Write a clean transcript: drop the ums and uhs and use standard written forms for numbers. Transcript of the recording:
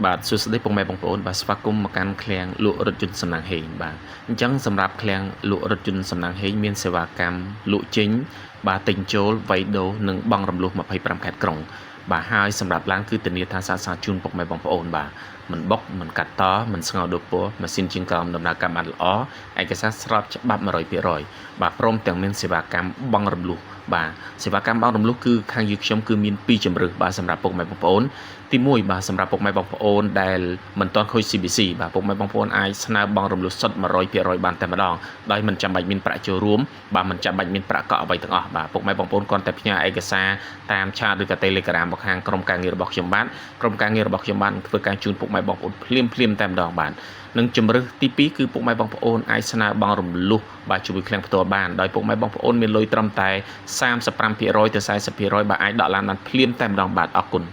បាទសួស្តីពុកម៉ែបងប្អូនបាទស្វាគមន៍មកកាន់ឃ្លាំងលក់រថយន្តសំណាងហេងបាទអញ្ចឹងសម្រាប់ឃ្លាំងលក់រថយន្តសំណាងហេងមានសេវាកម្មលក់ចេញបាទទិញចូលវៃដូរនិងបង់រំលោះ25ខេត្តក្រុងបាទហើយសម្រាប់ឡានគឺធានាថាសាជូនពុកម៉ែបងប្អូនបាទមិនបុកមិនកាត់តមិនស្ងោរដូរពណ៌ម៉ាស៊ីនជាងក្រោមដំណើរការបានល្អឯកសារស្របច្បាប់100%បាទព្រមទាំងមានសេវាកម្មបង់រំលោះបាទសេវាកម្មបង់រំលោះគឺខាងយើងខ្ញុំគឺមាន2ជំរើសបាទសម្រាប់ពុកម៉ែបងប្អូនទី1បាទសម្រាប់ពុកម៉ែបងប្អូនដែលមិនទាន់ខូច CBC បាទពុកម៉ែបងប្អូនអាចស្នើបង់រំលោះសុទ្ធ100%បានតែម្ដងដោយមិនចាំបាច់មានប្រាក់ចូលរួមបាទមិនចាំបាច់មានប្រាក់កក់អ្វីទាំងអស់បាទពុកម៉ែបងប្អូនគ្រាន់តែផ្ញើឯកសារតាមឆាតឬក៏ Telegram មកខាងក្រុមការងាររបស់ខ្ញុំបាទក្រុមការងាររបស់ខ្ញុំបាទធ្វើការជូនពុកម៉ែបងប្អូនភ្លាមតែម្ដងបាទនិងជំរើសទី2គឺពុកម៉ែបងប្អូនអាចស្នើបង់រំលោះបាទជួយឃ្លាំងផ្ទាល់បានដោយពុកម៉ែបងប្អូនមានលុយត្រឹមតែ35%ទៅ40%បាទអាចដកឡានបានភ្លាមតែម្ដងបាទអរគុណ